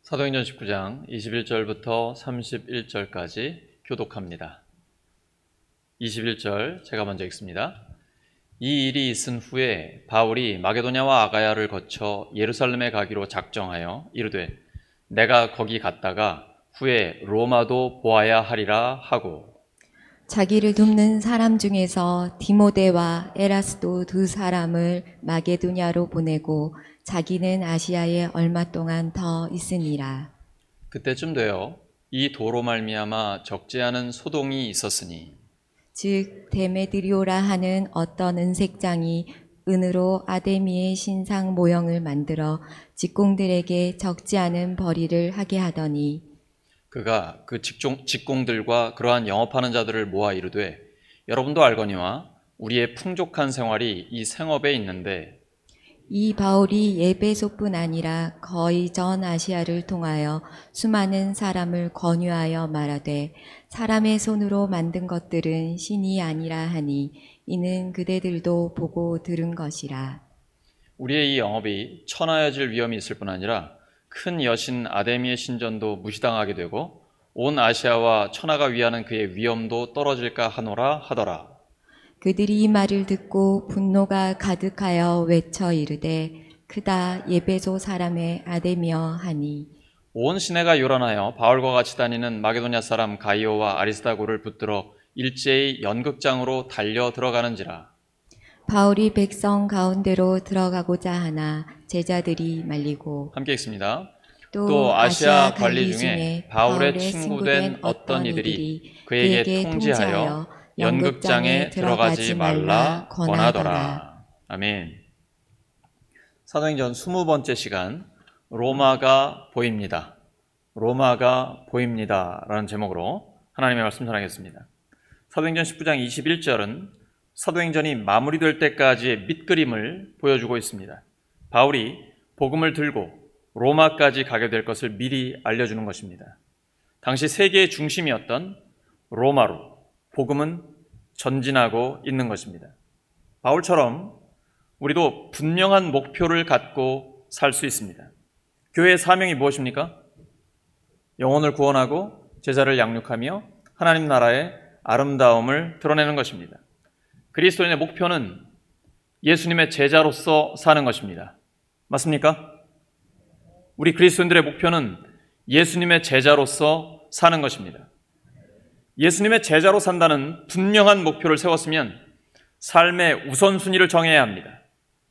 사도행전 19장 21절부터 31절까지 교독합니다. 21절 제가 먼저 읽습니다. 이 일이 있은 후에 바울이 마게도냐와 아가야를 거쳐 예루살렘에 가기로 작정하여 이르되 내가 거기 갔다가 후에 로마도 보아야 하리라 하고, 자기를 돕는 사람 중에서 디모데와 에라스도 두 사람을 마게도냐로 보내고 자기는 아시아에 얼마 동안 더 있으니라. 그때쯤 되어 이 도로 말미암아 적지 않은 소동이 있었으니, 즉 데메드리오라 하는 어떤 은색장이 은으로 아데미의 신상 모형을 만들어 직공들에게 적지 않은 벌이를 하게 하더니, 그가 그 직공들과 그러한 영업하는 자들을 모아 이르되 여러분도 알거니와 우리의 풍족한 생활이 이 생업에 있는데, 이 바울이 에베소뿐 아니라 거의 전 아시아를 통하여 수많은 사람을 권유하여 말하되 사람의 손으로 만든 것들은 신이 아니라 하니 이는 그대들도 보고 들은 것이라. 우리의 이 영업이 천하여질 위험이 있을 뿐 아니라 큰 여신 아데미의 신전도 무시당하게 되고 온 아시아와 천하가 위하는 그의 위엄도 떨어질까 하노라 하더라. 그들이 이 말을 듣고 분노가 가득하여 외쳐 이르되 크다 에베소 사람의 아데미여 하니, 온 시내가 요란하여 바울과 같이 다니는 마게도냐 사람 가이오와 아리스다고를 붙들어 일제히 연극장으로 달려 들어가는지라. 바울이 백성 가운데로 들어가고자 하나 제자들이 말리고, 함께 읽습니다. 또 아시아 관리 중에 바울의 친구된 어떤 이들이 그에게 통지하여 연극장에 들어가지 말라 권하더라. 아멘. 사도행전 20번째 시간, 로마가 보입니다. 로마가 보입니다 라는 제목으로 하나님의 말씀 전하겠습니다. 사도행전 19장 21절은 사도행전이 마무리될 때까지의 밑그림을 보여주고 있습니다. 바울이 복음을 들고 로마까지 가게 될 것을 미리 알려주는 것입니다. 당시 세계의 중심이었던 로마로 복음은 전진하고 있는 것입니다. 바울처럼 우리도 분명한 목표를 갖고 살 수 있습니다. 교회의 사명이 무엇입니까? 영혼을 구원하고 제자를 양육하며 하나님 나라의 아름다움을 드러내는 것입니다. 그리스도인의 목표는 예수님의 제자로서 사는 것입니다. 맞습니까? 우리 그리스도인들의 목표는 예수님의 제자로서 사는 것입니다. 예수님의 제자로 산다는 분명한 목표를 세웠으면 삶의 우선순위를 정해야 합니다.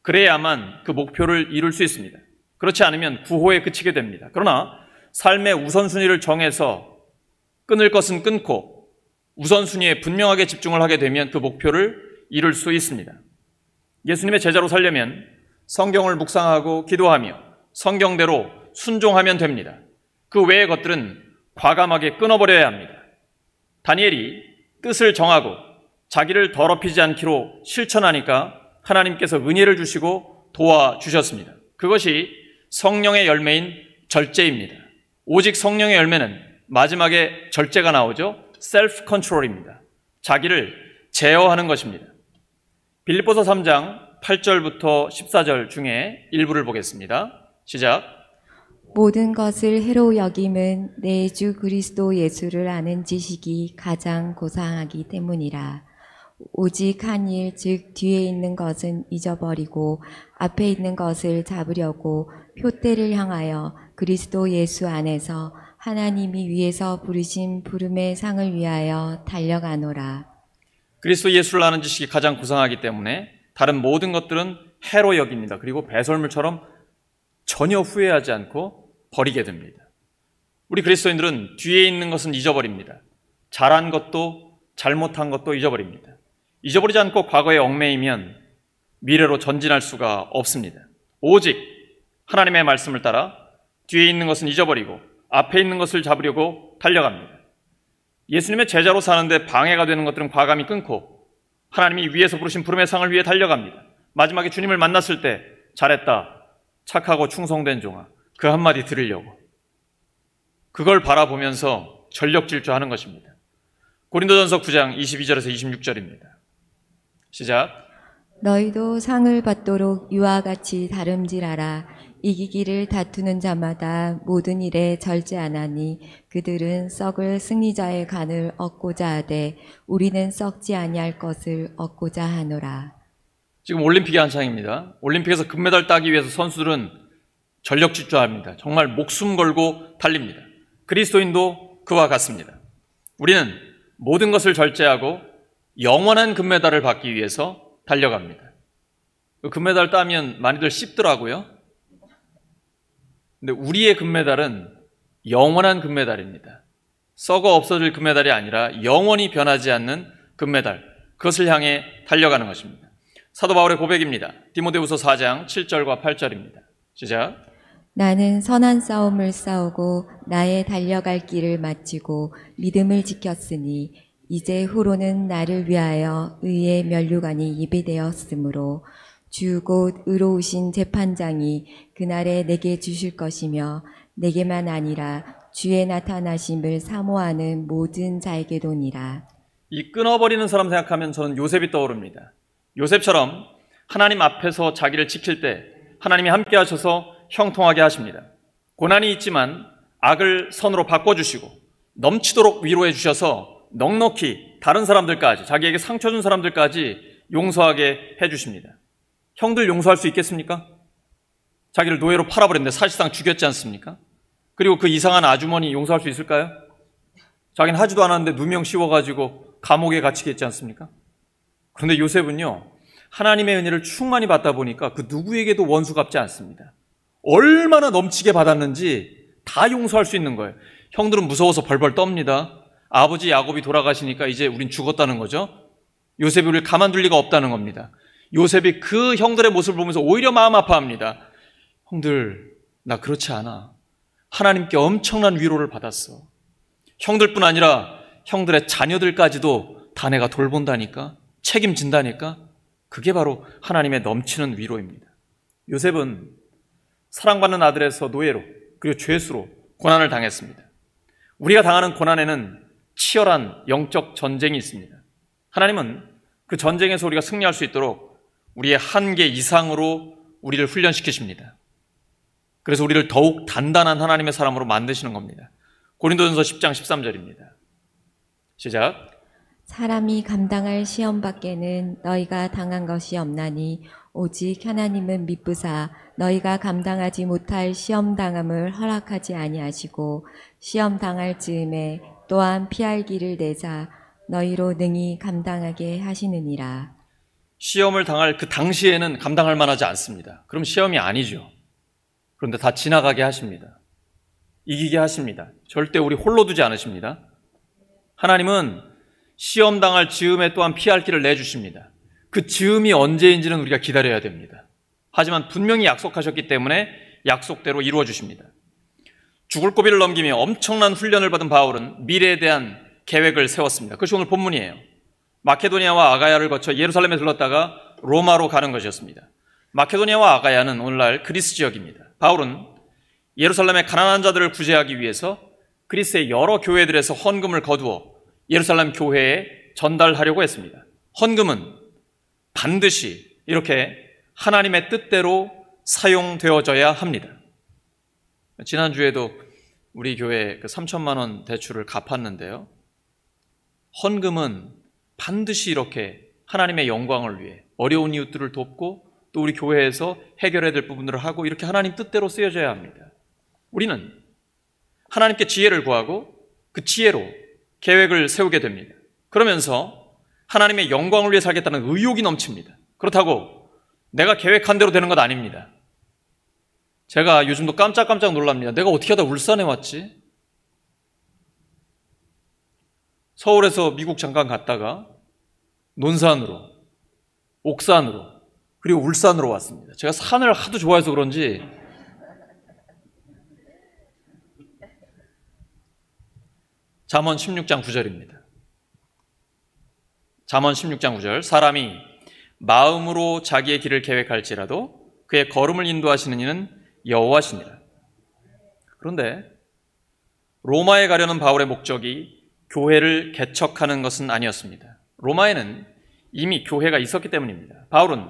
그래야만 그 목표를 이룰 수 있습니다. 그렇지 않으면 구호에 그치게 됩니다. 그러나 삶의 우선순위를 정해서 끊을 것은 끊고 우선순위에 분명하게 집중을 하게 되면 그 목표를 이룰 수 있습니다. 예수님의 제자로 살려면 성경을 묵상하고 기도하며 성경대로 순종하면 됩니다. 그 외의 것들은 과감하게 끊어버려야 합니다. 다니엘이 뜻을 정하고 자기를 더럽히지 않기로 실천하니까 하나님께서 은혜를 주시고 도와주셨습니다. 그것이 성령의 열매인 절제입니다. 오직 성령의 열매는 마지막에 절제가 나오죠. 셀프 컨트롤입니다. 자기를 제어하는 것입니다. 빌립보서 3장 8절부터 14절 중에 일부를 보겠습니다. 시작. 모든 것을 해로 여김은 내 주 그리스도 예수를 아는 지식이 가장 고상하기 때문이라. 오직 한 일, 즉 뒤에 있는 것은 잊어버리고 앞에 있는 것을 잡으려고 표대를 향하여 그리스도 예수 안에서 하나님이 위에서 부르신 부름의 상을 위하여 달려가노라. 그리스도 예수를 아는 지식이 가장 고상하기 때문에 다른 모든 것들은 해로 여깁니다. 그리고 배설물처럼 전혀 후회하지 않고 버리게 됩니다. 우리 그리스도인들은 뒤에 있는 것은 잊어버립니다. 잘한 것도 잘못한 것도 잊어버립니다. 잊어버리지 않고 과거에 얽매이면 미래로 전진할 수가 없습니다. 오직 하나님의 말씀을 따라 뒤에 있는 것은 잊어버리고 앞에 있는 것을 잡으려고 달려갑니다. 예수님의 제자로 사는데 방해가 되는 것들은 과감히 끊고 하나님이 위에서 부르신 부름의 상을 위해 달려갑니다. 마지막에 주님을 만났을 때 잘했다, 착하고 충성된 종아, 그 한마디 들으려고 그걸 바라보면서 전력 질주하는 것입니다. 고린도전서 9장 22절에서 26절입니다. 시작. 너희도 상을 받도록 이와 같이 다름질하라. 이기기를 다투는 자마다 모든 일에 절제하나니 그들은 썩을 승리자의 간을 얻고자 하되 우리는 썩지 아니할 것을 얻고자 하노라. 지금 올림픽의 한창입니다. 올림픽에서 금메달 따기 위해서 선수들은 전력 질주합니다. 정말 목숨 걸고 달립니다. 그리스도인도 그와 같습니다. 우리는 모든 것을 절제하고 영원한 금메달을 받기 위해서 달려갑니다. 그 금메달 따면 많이들 씹더라고요. 근데 우리의 금메달은 영원한 금메달입니다. 썩어 없어질 금메달이 아니라 영원히 변하지 않는 금메달, 그것을 향해 달려가는 것입니다. 사도 바울의 고백입니다. 디모데후서 4장 7절과 8절입니다. 시작. 나는 선한 싸움을 싸우고 나의 달려갈 길을 마치고 믿음을 지켰으니 이제 후로는 나를 위하여 의의 면류관이 예비되었으므로 주 곧 의로우신 재판장이 그날에 내게 주실 것이며 내게만 아니라 주의 나타나심을 사모하는 모든 자에게도니라. 이 끊어버리는 사람 생각하면 저는 요셉이 떠오릅니다. 요셉처럼 하나님 앞에서 자기를 지킬 때 하나님이 함께 하셔서 형통하게 하십니다. 고난이 있지만 악을 선으로 바꿔주시고 넘치도록 위로해 주셔서 넉넉히 다른 사람들까지, 자기에게 상처 준 사람들까지 용서하게 해주십니다. 형들 용서할 수 있겠습니까? 자기를 노예로 팔아버렸는데 사실상 죽였지 않습니까? 그리고 그 이상한 아주머니 용서할 수 있을까요? 자기는 하지도 않았는데 누명 씌워가지고 감옥에 갇히게 했지 않습니까? 그런데 요셉은요, 하나님의 은혜를 충만히 받다 보니까 그 누구에게도 원수 갚지 않습니다. 얼마나 넘치게 받았는지 다 용서할 수 있는 거예요. 형들은 무서워서 벌벌 떱니다. 아버지 야곱이 돌아가시니까 이제 우린 죽었다는 거죠. 요셉이 우리를 가만둘 리가 없다는 겁니다. 요셉이 그 형들의 모습을 보면서 오히려 마음 아파합니다. 형들, 나 그렇지 않아. 하나님께 엄청난 위로를 받았어. 형들뿐 아니라 형들의 자녀들까지도 다 내가 돌본다니까, 책임진다니까. 그게 바로 하나님의 넘치는 위로입니다. 요셉은 사랑받는 아들에서 노예로, 그리고 죄수로 고난을 당했습니다. 우리가 당하는 고난에는 치열한 영적 전쟁이 있습니다. 하나님은 그 전쟁에서 우리가 승리할 수 있도록 우리의 한계 이상으로 우리를 훈련시키십니다. 그래서 우리를 더욱 단단한 하나님의 사람으로 만드시는 겁니다. 고린도전서 10장 13절입니다. 시작. 사람이 감당할 시험 밖에는 너희가 당한 것이 없나니 오직 하나님은 미쁘사 너희가 감당하지 못할 시험 당함을 허락하지 아니하시고 시험 당할 즈음에 또한 피할 길을 내사 너희로 능히 감당하게 하시느니라. 시험을 당할 그 당시에는 감당할 만하지 않습니다. 그럼 시험이 아니죠. 그런데 다 지나가게 하십니다. 이기게 하십니다. 절대 우리 홀로 두지 않으십니다. 하나님은 시험 당할 즈음에 또한 피할 길을 내주십니다. 그 즈음이 언제인지는 우리가 기다려야 됩니다. 하지만 분명히 약속하셨기 때문에 약속대로 이루어 주십니다. 죽을 고비를 넘기며 엄청난 훈련을 받은 바울은 미래에 대한 계획을 세웠습니다. 그것이 오늘 본문이에요. 마케도니아와 아가야를 거쳐 예루살렘에 들렀다가 로마로 가는 것이었습니다. 마케도니아와 아가야는 오늘날 그리스 지역입니다. 바울은 예루살렘의 가난한 자들을 구제하기 위해서 그리스의 여러 교회들에서 헌금을 거두어 예루살렘 교회에 전달하려고 했습니다. 헌금은 반드시 이렇게 하나님의 뜻대로 사용되어져야 합니다. 지난주에도 우리 교회 그 3천만 원 대출을 갚았는데요. 헌금은 반드시 이렇게 하나님의 영광을 위해 어려운 이웃들을 돕고 또 우리 교회에서 해결해야 될 부분들을 하고 이렇게 하나님 뜻대로 쓰여져야 합니다. 우리는 하나님께 지혜를 구하고 그 지혜로 계획을 세우게 됩니다. 그러면서 하나님의 영광을 위해 살겠다는 의욕이 넘칩니다. 그렇다고 내가 계획한 대로 되는 것 아닙니다. 제가 요즘도 깜짝깜짝 놀랍니다. 내가 어떻게 하다 울산에 왔지? 서울에서 미국 잠깐 갔다가 논산으로, 옥산으로, 그리고 울산으로 왔습니다. 제가 산을 하도 좋아해서 그런지 잠언 16장 9절입니다. 잠언 16장 9절. 사람이 마음으로 자기의 길을 계획할지라도 그의 걸음을 인도하시는 이는 여호와시니라. 그런데 로마에 가려는 바울의 목적이 교회를 개척하는 것은 아니었습니다. 로마에는 이미 교회가 있었기 때문입니다. 바울은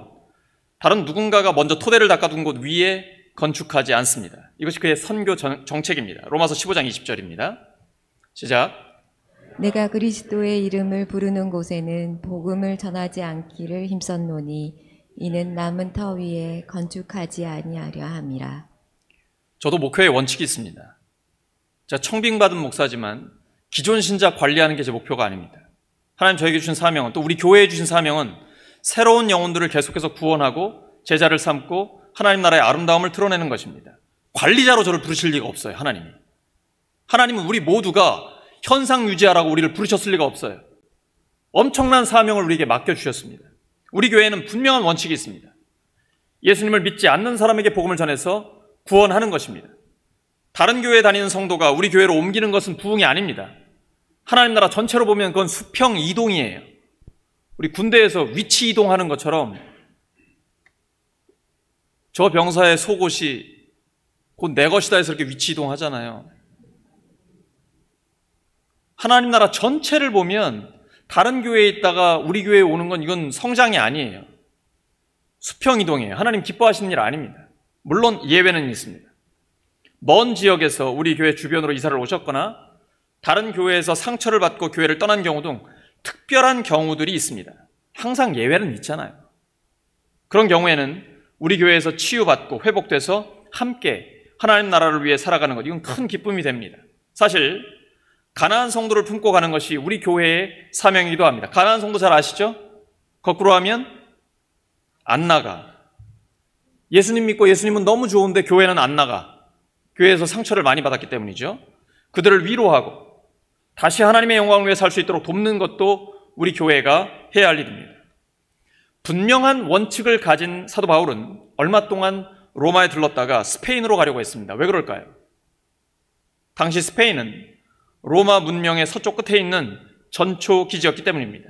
다른 누군가가 먼저 토대를 닦아둔 곳 위에 건축하지 않습니다. 이것이 그의 선교 정책입니다. 로마서 15장 20절입니다. 시작. 내가 그리스도의 이름을 부르는 곳에는 복음을 전하지 않기를 힘썼노니 이는 남은 터 위에 건축하지 아니하려 함이라. 저도 목회의 원칙이 있습니다. 제가 청빙받은 목사지만 기존 신자 관리하는 게 제 목표가 아닙니다. 하나님 저에게 주신 사명은, 또 우리 교회에 주신 사명은 새로운 영혼들을 계속해서 구원하고 제자를 삼고 하나님 나라의 아름다움을 드러내는 것입니다. 관리자로 저를 부르실 리가 없어요. 하나님은 우리 모두가 현상 유지하라고 우리를 부르셨을 리가 없어요. 엄청난 사명을 우리에게 맡겨주셨습니다. 우리 교회에는 분명한 원칙이 있습니다. 예수님을 믿지 않는 사람에게 복음을 전해서 구원하는 것입니다. 다른 교회에 다니는 성도가 우리 교회로 옮기는 것은 부흥이 아닙니다. 하나님 나라 전체로 보면 그건 수평 이동이에요. 우리 군대에서 위치 이동하는 것처럼 저 병사의 속옷이 곧 내 것이다 해서 이렇게 위치 이동하잖아요. 하나님 나라 전체를 보면 다른 교회에 있다가 우리 교회에 오는 건 이건 성장이 아니에요. 수평 이동이에요. 하나님 기뻐하시는 일 아닙니다. 물론 예외는 있습니다. 먼 지역에서 우리 교회 주변으로 이사를 오셨거나 다른 교회에서 상처를 받고 교회를 떠난 경우 등 특별한 경우들이 있습니다. 항상 예외는 있잖아요. 그런 경우에는 우리 교회에서 치유받고 회복돼서 함께 하나님 나라를 위해 살아가는 것, 이건 큰 기쁨이 됩니다. 사실 가나안 성도를 품고 가는 것이 우리 교회의 사명이기도 합니다. 가나안 성도 잘 아시죠? 거꾸로 하면 안 나가. 예수님 믿고 예수님은 너무 좋은데 교회는 안 나가. 교회에서 상처를 많이 받았기 때문이죠. 그들을 위로하고 다시 하나님의 영광을 위해 살 수 있도록 돕는 것도 우리 교회가 해야 할 일입니다. 분명한 원칙을 가진 사도 바울은 얼마 동안 로마에 들렀다가 스페인으로 가려고 했습니다. 왜 그럴까요? 당시 스페인은 로마 문명의 서쪽 끝에 있는 전초 기지였기 때문입니다.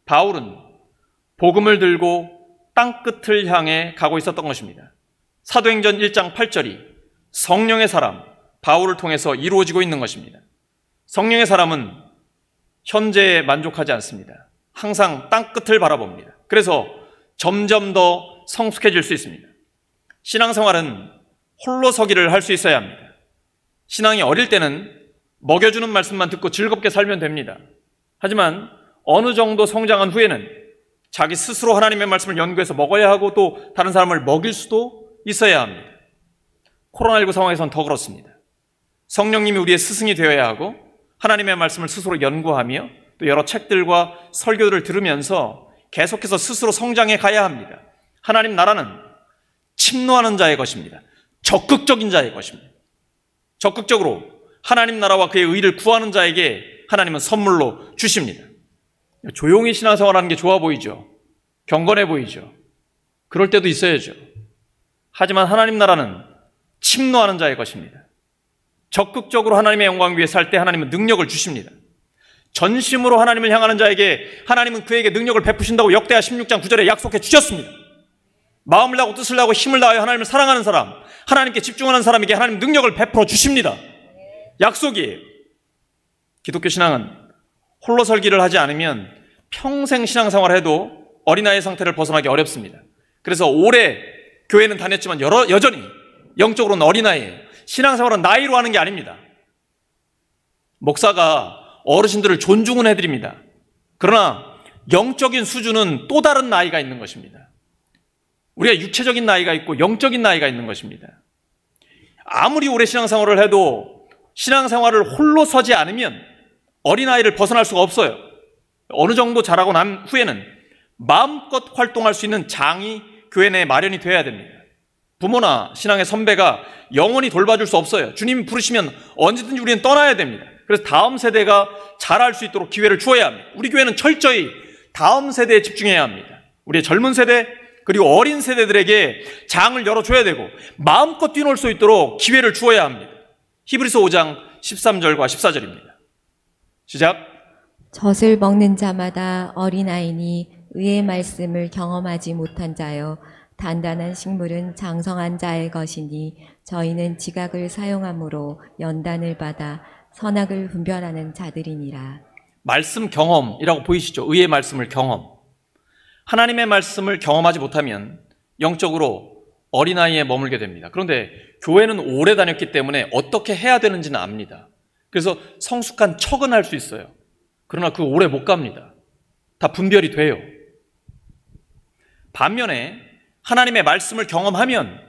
바울은 복음을 들고 땅끝을 향해 가고 있었던 것입니다. 사도행전 1장 8절이 성령의 사람 바울을 통해서 이루어지고 있는 것입니다. 성령의 사람은 현재에 만족하지 않습니다. 항상 땅끝을 바라봅니다. 그래서 점점 더 성숙해질 수 있습니다. 신앙생활은 홀로 서기를 할 수 있어야 합니다. 신앙이 어릴 때는 먹여주는 말씀만 듣고 즐겁게 살면 됩니다. 하지만 어느 정도 성장한 후에는 자기 스스로 하나님의 말씀을 연구해서 먹어야 하고 또 다른 사람을 먹일 수도 있어야 합니다. 코로나19 상황에서는 더 그렇습니다. 성령님이 우리의 스승이 되어야 하고 하나님의 말씀을 스스로 연구하며 또 여러 책들과 설교들을 들으면서 계속해서 스스로 성장해 가야 합니다. 하나님 나라는 침노하는 자의 것입니다. 적극적인 자의 것입니다. 적극적으로 하나님 나라와 그의 의를 구하는 자에게 하나님은 선물로 주십니다. 조용히 신앙생활하는 게 좋아 보이죠. 경건해 보이죠. 그럴 때도 있어야죠. 하지만 하나님 나라는 침노하는 자의 것입니다. 적극적으로 하나님의 영광 위해 살 때 하나님은 능력을 주십니다. 전심으로 하나님을 향하는 자에게 하나님은 그에게 능력을 베푸신다고 역대하 16장 9절에 약속해 주셨습니다. 마음을 다하고 뜻을 다하고 힘을 다하여 하나님을 사랑하는 사람, 하나님께 집중하는 사람에게 하나님 능력을 베풀어 주십니다. 약속이에요. 기독교 신앙은 홀로 설기를 하지 않으면 평생 신앙생활을 해도 어린아이 상태를 벗어나기 어렵습니다. 그래서 오래 교회는 다녔지만 여전히 영적으로는 어린아이예요. 신앙생활은 나이로 하는 게 아닙니다. 목사가 어르신들을 존중은 해드립니다. 그러나 영적인 수준은 또 다른 나이가 있는 것입니다. 우리가 육체적인 나이가 있고 영적인 나이가 있는 것입니다. 아무리 오래 신앙생활을 해도 신앙생활을 홀로 서지 않으면 어린아이를 벗어날 수가 없어요. 어느 정도 자라고 난 후에는 마음껏 활동할 수 있는 장이 교회 내에 마련이 되어야 됩니다. 부모나 신앙의 선배가 영원히 돌봐줄 수 없어요. 주님이 부르시면 언제든지 우리는 떠나야 됩니다. 그래서 다음 세대가 잘할 수 있도록 기회를 주어야 합니다. 우리 교회는 철저히 다음 세대에 집중해야 합니다. 우리의 젊은 세대 그리고 어린 세대들에게 장을 열어줘야 되고 마음껏 뛰놀 수 있도록 기회를 주어야 합니다. 히브리서 5장 13절과 14절입니다. 시작. 젖을 먹는 자마다 어린아이니 의의 말씀을 경험하지 못한 자여 단단한 식물은 장성한 자의 것이니 저희는 지각을 사용함으로 연단을 받아 선악을 분별하는 자들이니라. 말씀 경험이라고 보이시죠? 의의 말씀을 경험. 하나님의 말씀을 경험하지 못하면 영적으로 어린아이에 머물게 됩니다. 그런데 교회는 오래 다녔기 때문에 어떻게 해야 되는지는 압니다. 그래서 성숙한 척은 할 수 있어요. 그러나 그 오래 못 갑니다. 다 분별이 돼요. 반면에 하나님의 말씀을 경험하면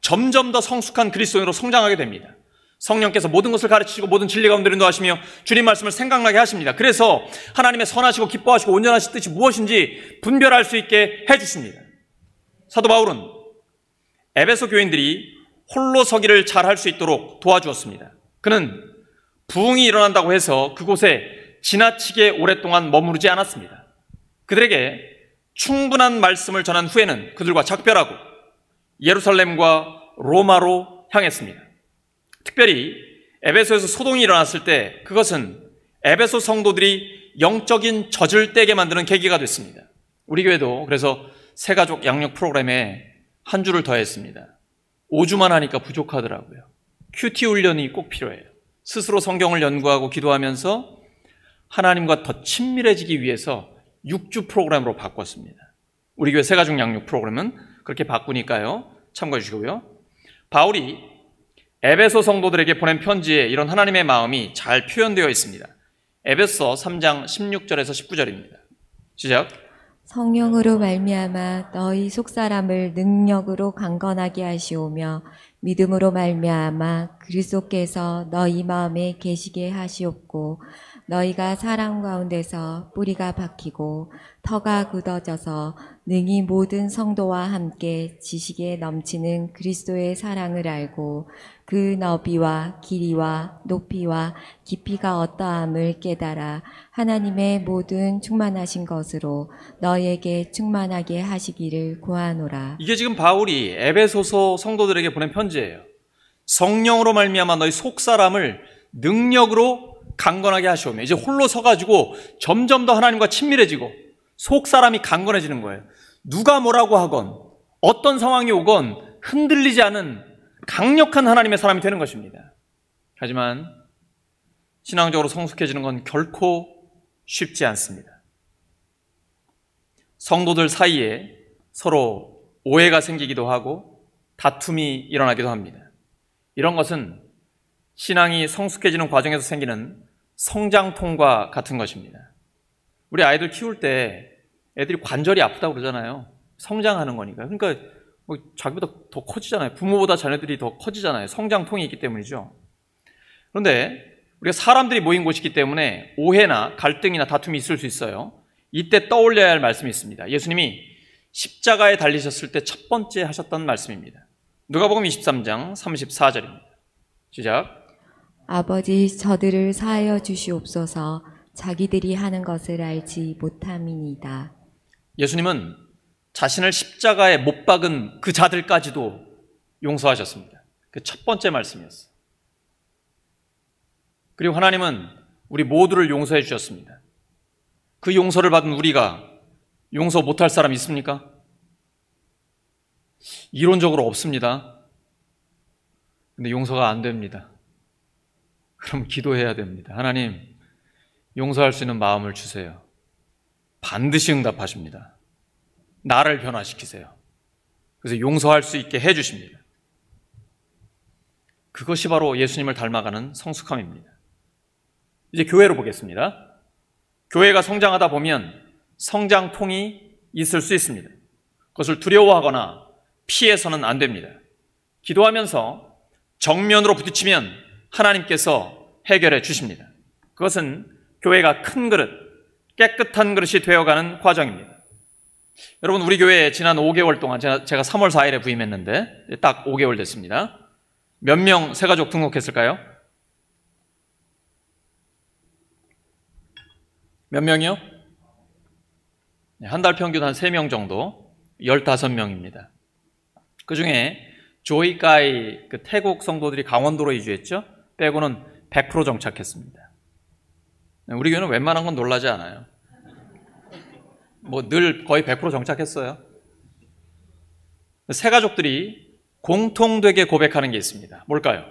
점점 더 성숙한 그리스도인으로 성장하게 됩니다. 성령께서 모든 것을 가르치시고 모든 진리 가운데 인도하시며 주님 말씀을 생각나게 하십니다. 그래서 하나님의 선하시고 기뻐하시고 온전하신 뜻이 무엇인지 분별할 수 있게 해주십니다. 사도 바울은 에베소 교인들이 홀로 서기를 잘 할 수 있도록 도와주었습니다. 그는 부흥이 일어난다고 해서 그곳에 지나치게 오랫동안 머무르지 않았습니다. 그들에게 충분한 말씀을 전한 후에는 그들과 작별하고 예루살렘과 로마로 향했습니다. 특별히 에베소에서 소동이 일어났을 때 그것은 에베소 성도들이 영적인 젖을 떼게 만드는 계기가 됐습니다. 우리 교회도 그래서 새가족 양육 프로그램에 한 주를 더했습니다. 5주만 하니까 부족하더라고요. 큐티 훈련이 꼭 필요해요. 스스로 성경을 연구하고 기도하면서 하나님과 더 친밀해지기 위해서 6주 프로그램으로 바꿨습니다. 우리 교회 새가족 양육 프로그램은 그렇게 바꾸니까요. 참고해 주시고요. 바울이 에베소 성도들에게 보낸 편지에 이런 하나님의 마음이 잘 표현되어 있습니다. 에베소 3장 16절에서 19절입니다. 시작. 성령으로 말미암아 너희 속사람을 능력으로 강건하게 하시오며 믿음으로 말미암아 그리스도께서 너희 마음에 계시게 하시옵고 너희가 사랑 가운데서 뿌리가 박히고 터가 굳어져서 능히 모든 성도와 함께 지식에 넘치는 그리스도의 사랑을 알고 그 너비와 길이와 높이와 깊이가 어떠함을 깨달아 하나님의 모든 충만하신 것으로 너희에게 충만하게 하시기를 구하노라. 이게 지금 바울이 에베소서 성도들에게 보낸 편지예요. 성령으로 말미암아 너희 속사람을 능력으로 강건하게 하시오며, 이제 홀로 서가지고 점점 더 하나님과 친밀해지고 속사람이 강건해지는 거예요. 누가 뭐라고 하건 어떤 상황이 오건 흔들리지 않은 강력한 하나님의 사람이 되는 것입니다. 하지만 신앙적으로 성숙해지는 건 결코 쉽지 않습니다. 성도들 사이에 서로 오해가 생기기도 하고 다툼이 일어나기도 합니다. 이런 것은 신앙이 성숙해지는 과정에서 생기는 성장통과 같은 것입니다. 우리 아이들 키울 때 애들이 관절이 아프다고 그러잖아요. 성장하는 거니까. 그러니까 뭐 자기보다 더 커지잖아요. 부모보다 자녀들이 더 커지잖아요. 성장통이 있기 때문이죠. 그런데 우리가 사람들이 모인 곳이기 때문에 오해나 갈등이나 다툼이 있을 수 있어요. 이때 떠올려야 할 말씀이 있습니다. 예수님이 십자가에 달리셨을 때 첫 번째 하셨던 말씀입니다. 누가복음 23장 34절입니다. 시작. 아버지 저들을 사하여 주시옵소서 자기들이 하는 것을 알지 못함이니이다. 예수님은 자신을 십자가에 못 박은 그 자들까지도 용서하셨습니다. 그 첫 번째 말씀이었어요. 그리고 하나님은 우리 모두를 용서해 주셨습니다. 그 용서를 받은 우리가 용서 못할 사람 있습니까? 이론적으로 없습니다. 근데 용서가 안 됩니다. 그럼 기도해야 됩니다. 하나님, 용서할 수 있는 마음을 주세요. 반드시 응답하십니다. 나를 변화시키세요. 그래서 용서할 수 있게 해주십니다. 그것이 바로 예수님을 닮아가는 성숙함입니다. 이제 교회로 보겠습니다. 교회가 성장하다 보면 성장통이 있을 수 있습니다. 그것을 두려워하거나 피해서는 안 됩니다. 기도하면서 정면으로 부딪히면 하나님께서 해결해 주십니다. 그것은 교회가 큰 그릇, 깨끗한 그릇이 되어가는 과정입니다. 여러분, 우리 교회에 지난 5개월 동안 제가 3월 4일에 부임했는데 딱 5개월 됐습니다. 몇 명 새가족 등록했을까요? 몇 명이요? 한 달 평균 한 3명 정도, 15명입니다. 그 중에 조이가이 그 태국 성도들이 강원도로 이주했죠? 빼고는 100% 정착했습니다. 우리 교회는 웬만한 건 놀라지 않아요. 뭐 늘 거의 100% 정착했어요. 새가족들이 공통되게 고백하는 게 있습니다. 뭘까요?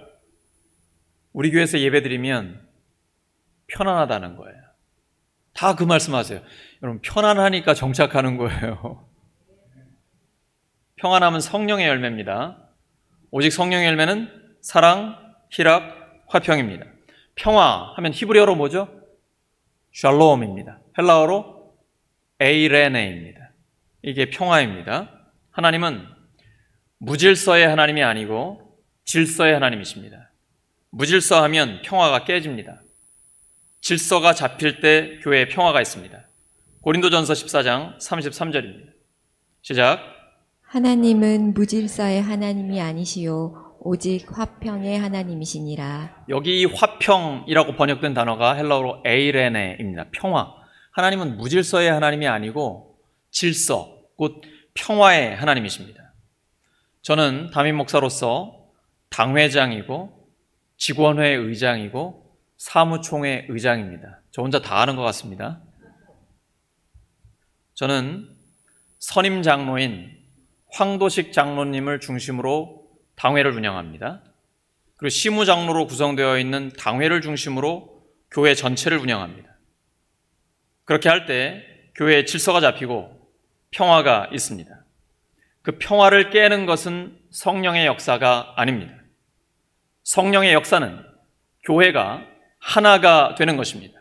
우리 교회에서 예배드리면 편안하다는 거예요. 다 그 말씀하세요. 여러분, 편안하니까 정착하는 거예요. 평안함은 성령의 열매입니다. 오직 성령의 열매는 사랑, 희락, 화평입니다. 평화 하면 히브리어로 뭐죠? 샬롬입니다. 헬라어로 에이레네입니다. 이게 평화입니다. 하나님은 무질서의 하나님이 아니고 질서의 하나님이십니다. 무질서하면 평화가 깨집니다. 질서가 잡힐 때 교회에 평화가 있습니다. 고린도전서 14장 33절입니다. 시작. 하나님은 무질서의 하나님이 아니시요 오직 화평의 하나님이시니라. 여기 화평이라고 번역된 단어가 헬라어로 에이레네입니다. 평화. 하나님은 무질서의 하나님이 아니고 질서, 곧 평화의 하나님이십니다. 저는 담임 목사로서 당회장이고 직원회 의장이고 사무총회 의장입니다. 저 혼자 다 아는 것 같습니다. 저는 선임 장로인 황도식 장로님을 중심으로 당회를 운영합니다. 그리고 시무 장로로 구성되어 있는 당회를 중심으로 교회 전체를 운영합니다. 그렇게 할 때 교회에 질서가 잡히고 평화가 있습니다. 그 평화를 깨는 것은 성령의 역사가 아닙니다. 성령의 역사는 교회가 하나가 되는 것입니다.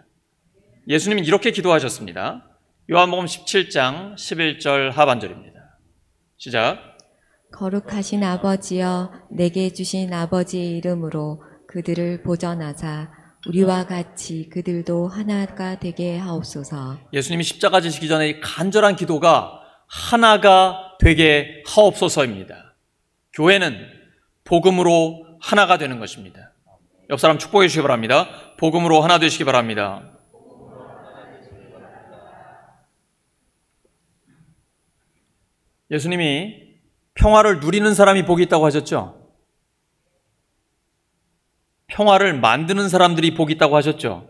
예수님은 이렇게 기도하셨습니다. 요한복음 17장 11절 하반절입니다. 시작. 거룩하신 아버지여 내게 주신 아버지의 이름으로 그들을 보전하사 우리와 같이 그들도 하나가 되게 하옵소서. 예수님이 십자가 지시기 전에 이 간절한 기도가 하나가 되게 하옵소서입니다. 교회는 복음으로 하나가 되는 것입니다. 옆 사람 축복해 주시기 바랍니다. 복음으로 하나 되시기 바랍니다. 예수님이 평화를 누리는 사람이 복이 있다고 하셨죠? 평화를 만드는 사람들이 복이 있다고 하셨죠?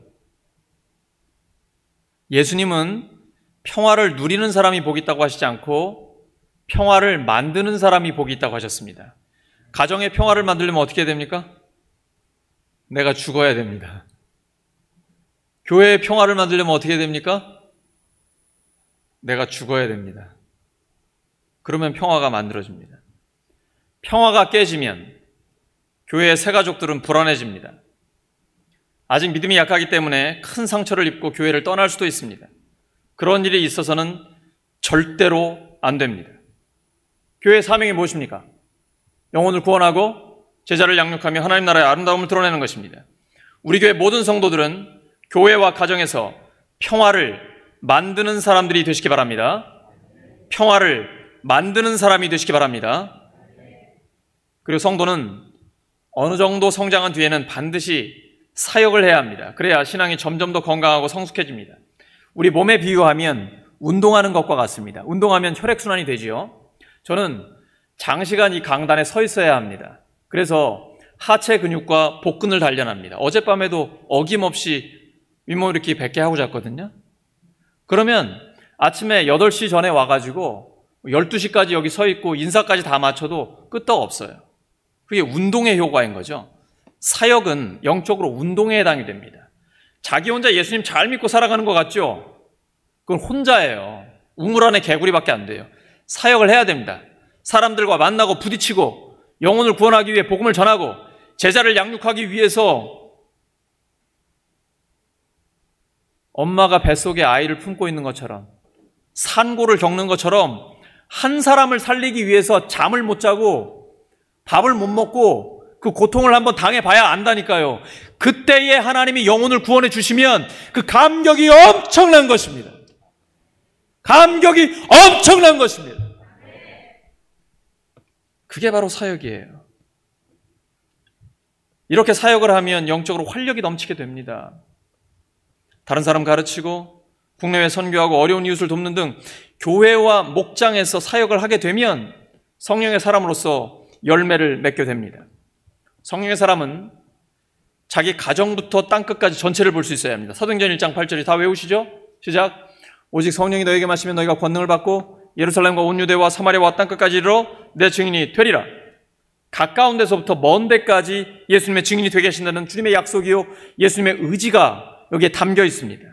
예수님은 평화를 누리는 사람이 복이 있다고 하시지 않고 평화를 만드는 사람이 복이 있다고 하셨습니다. 가정의 평화를 만들려면 어떻게 해야 됩니까? 내가 죽어야 됩니다. 교회의 평화를 만들려면 어떻게 해야 됩니까? 내가 죽어야 됩니다. 그러면 평화가 만들어집니다. 평화가 깨지면 교회의 새가족들은 불안해집니다. 아직 믿음이 약하기 때문에 큰 상처를 입고 교회를 떠날 수도 있습니다. 그런 일이 있어서는 절대로 안 됩니다. 교회의 사명이 무엇입니까? 영혼을 구원하고 제자를 양육하며 하나님 나라의 아름다움을 드러내는 것입니다. 우리 교회 모든 성도들은 교회와 가정에서 평화를 만드는 사람들이 되시기 바랍니다. 평화를 만드는 사람이 되시기 바랍니다. 그리고 성도는 어느 정도 성장한 뒤에는 반드시 사역을 해야 합니다. 그래야 신앙이 점점 더 건강하고 성숙해집니다. 우리 몸에 비유하면 운동하는 것과 같습니다. 운동하면 혈액순환이 되지요. 저는 장시간 이 강단에 서 있어야 합니다. 그래서 하체 근육과 복근을 단련합니다. 어젯밤에도 어김없이 윗몸 일으키기 100개 하고 잤거든요. 그러면 아침에 8시 전에 와가지고 12시까지 여기 서 있고 인사까지 다 맞춰도 끄떡 없어요. 그게 운동의 효과인 거죠. 사역은 영적으로 운동에 해당이 됩니다. 자기 혼자 예수님 잘 믿고 살아가는 것 같죠? 그건 혼자예요. 우물 안에 개구리밖에 안 돼요. 사역을 해야 됩니다. 사람들과 만나고 부딪히고 영혼을 구원하기 위해 복음을 전하고 제자를 양육하기 위해서 엄마가 뱃속에 아이를 품고 있는 것처럼 산고를 겪는 것처럼 한 사람을 살리기 위해서 잠을 못 자고 밥을 못 먹고 그 고통을 한번 당해봐야 안다니까요. 그때에 하나님이 영혼을 구원해 주시면 그 감격이 엄청난 것입니다. 감격이 엄청난 것입니다. 그게 바로 사역이에요. 이렇게 사역을 하면 영적으로 활력이 넘치게 됩니다. 다른 사람 가르치고 국내외 선교하고 어려운 이웃을 돕는 등 교회와 목장에서 사역을 하게 되면 성령의 사람으로서 열매를 맺게 됩니다. 성령의 사람은 자기 가정부터 땅끝까지 전체를 볼 수 있어야 합니다. 사도행전 1장 8절이 다 외우시죠? 시작. 오직 성령이 너에게 마시면 너희가 권능을 받고 예루살렘과 온 유대와 사마리아와 땅끝까지 이르러 내 증인이 되리라. 가까운 데서부터 먼 데까지 예수님의 증인이 되게 하신다는 주님의 약속이요 예수님의 의지가 여기에 담겨 있습니다.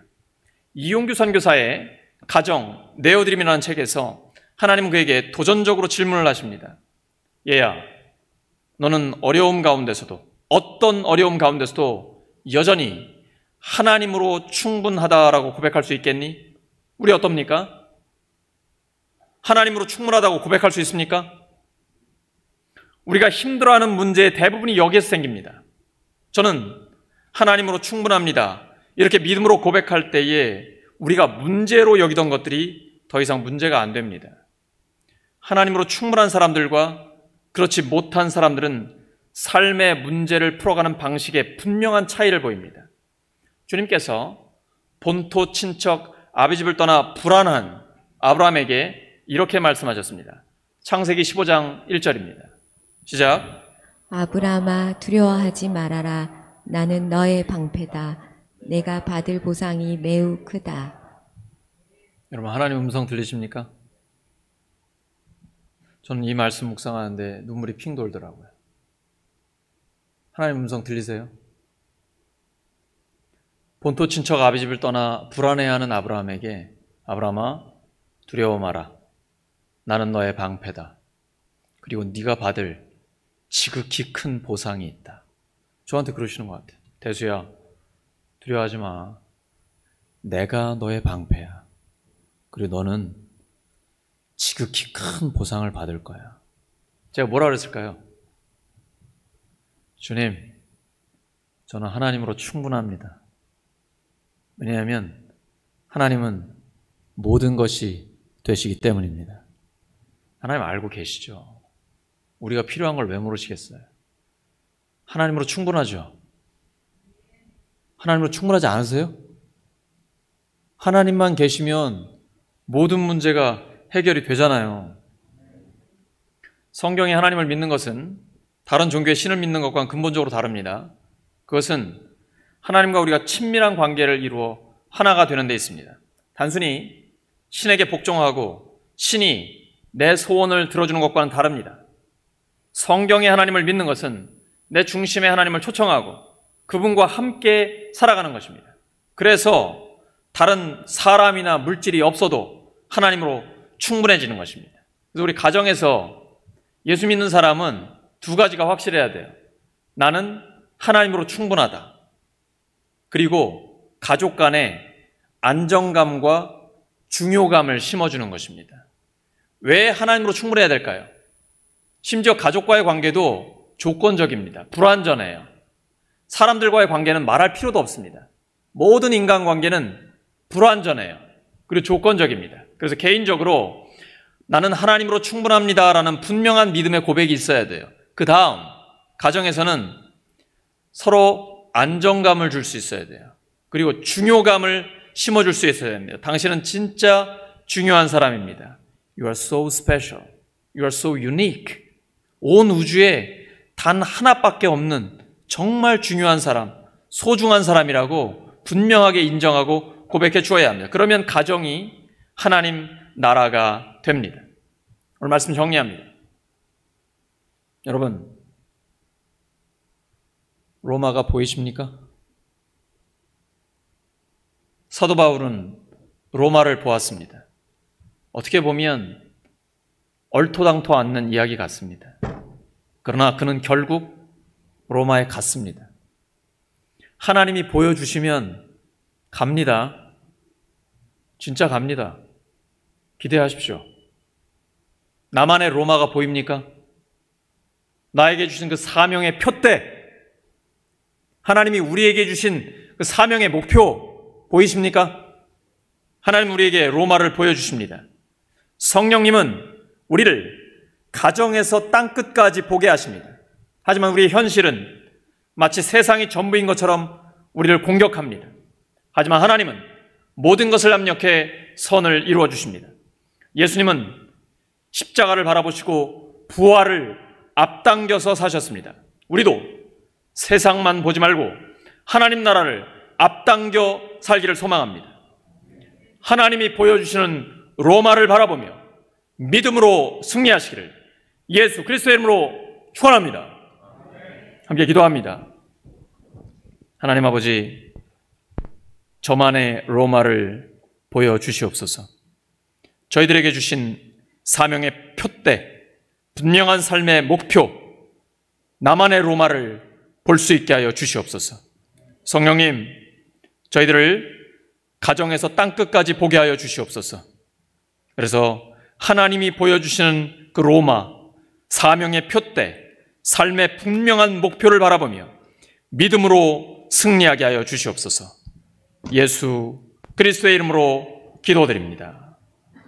이용규 선교사의 가정 내어드림이라는 책에서 하나님은 그에게 도전적으로 질문을 하십니다. 얘야, 너는 어려움 가운데서도, 어떤 어려움 가운데서도 여전히 하나님으로 충분하다라고 고백할 수 있겠니? 우리 어떻습니까? 하나님으로 충분하다고 고백할 수 있습니까? 우리가 힘들어하는 문제의 대부분이 여기에서 생깁니다. 저는 하나님으로 충분합니다. 이렇게 믿음으로 고백할 때에 우리가 문제로 여기던 것들이 더 이상 문제가 안 됩니다. 하나님으로 충분한 사람들과 그렇지 못한 사람들은 삶의 문제를 풀어가는 방식에 분명한 차이를 보입니다. 주님께서 본토 친척 아비 집을 떠나 불안한 아브라함에게 이렇게 말씀하셨습니다. 창세기 15장 1절입니다. 시작. 아브라함아 두려워하지 말아라. 나는 너의 방패다. 내가 받을 보상이 매우 크다. 여러분, 하나님 음성 들리십니까? 저는 이 말씀 묵상하는데 눈물이 핑 돌더라고요. 하나님 음성 들리세요? 본토 친척 아비 집을 떠나 불안해하는 아브라함에게 아브라함아 두려워 마라. 나는 너의 방패다. 그리고 네가 받을 지극히 큰 보상이 있다. 저한테 그러시는 것 같아요. 대수야, 두려워하지 마. 내가 너의 방패야. 그리고 너는 지극히 큰 보상을 받을 거야. 제가 뭐라 그랬을까요? 주님, 저는 하나님으로 충분합니다. 왜냐하면 하나님은 모든 것이 되시기 때문입니다. 하나님 알고 계시죠? 우리가 필요한 걸 왜 모르시겠어요? 하나님으로 충분하죠? 하나님으로 충분하지 않으세요? 하나님만 계시면 모든 문제가 해결이 되잖아요. 성경에 하나님을 믿는 것은 다른 종교의 신을 믿는 것과는 근본적으로 다릅니다. 그것은 하나님과 우리가 친밀한 관계를 이루어 하나가 되는 데 있습니다. 단순히 신에게 복종하고 신이 내 소원을 들어주는 것과는 다릅니다. 성경의 하나님을 믿는 것은 내 중심의 하나님을 초청하고 그분과 함께 살아가는 것입니다. 그래서 다른 사람이나 물질이 없어도 하나님으로 충분해지는 것입니다. 그래서 우리 가정에서 예수 믿는 사람은 두 가지가 확실해야 돼요. 나는 하나님으로 충분하다. 그리고 가족 간에 안정감과 중요감을 심어주는 것입니다. 왜 하나님으로 충분해야 될까요? 심지어 가족과의 관계도 조건적입니다. 불완전해요. 사람들과의 관계는 말할 필요도 없습니다. 모든 인간관계는 불완전해요. 그리고 조건적입니다. 그래서 개인적으로 나는 하나님으로 충분합니다라는 분명한 믿음의 고백이 있어야 돼요. 그 다음 가정에서는 서로 안정감을 줄 수 있어야 돼요. 그리고 중요감을 심어줄 수 있어야 됩니다. 당신은 진짜 중요한 사람입니다. You are so special. You are so unique. 온 우주에 단 하나밖에 없는 정말 중요한 사람, 소중한 사람이라고 분명하게 인정하고 고백해 주어야 합니다. 그러면 가정이 하나님 나라가 됩니다. 오늘 말씀 정리합니다. 여러분, 로마가 보이십니까? 사도 바울은 로마를 보았습니다. 어떻게 보면 얼토당토 않는 이야기 같습니다. 그러나 그는 결국 로마에 갔습니다. 하나님이 보여주시면 갑니다. 진짜 갑니다. 기대하십시오. 나만의 로마가 보입니까? 나에게 주신 그 사명의 표대, 하나님이 우리에게 주신 그 사명의 목표 보이십니까? 하나님 우리에게 로마를 보여주십니다. 성령님은 우리를 가정에서 땅끝까지 보게 하십니다. 하지만 우리의 현실은 마치 세상이 전부인 것처럼 우리를 공격합니다. 하지만 하나님은 모든 것을 합력해 선을 이루어 주십니다. 예수님은 십자가를 바라보시고 부활을 앞당겨서 사셨습니다. 우리도 세상만 보지 말고 하나님 나라를 앞당겨 살기를 소망합니다. 하나님이 보여주시는 로마를 바라보며 믿음으로 승리하시기를 예수 그리스도의 이름으로 축원합니다. 함께 기도합니다. 하나님 아버지, 저만의 로마를 보여주시옵소서. 저희들에게 주신 사명의 표대, 분명한 삶의 목표, 나만의 로마를 볼 수 있게 하여 주시옵소서. 성령님, 저희들을 가정에서 땅끝까지 보게 하여 주시옵소서. 그래서 하나님이 보여주시는 그 로마, 사명의 표대, 삶의 분명한 목표를 바라보며 믿음으로 승리하게 하여 주시옵소서. 예수 그리스도의 이름으로 기도드립니다.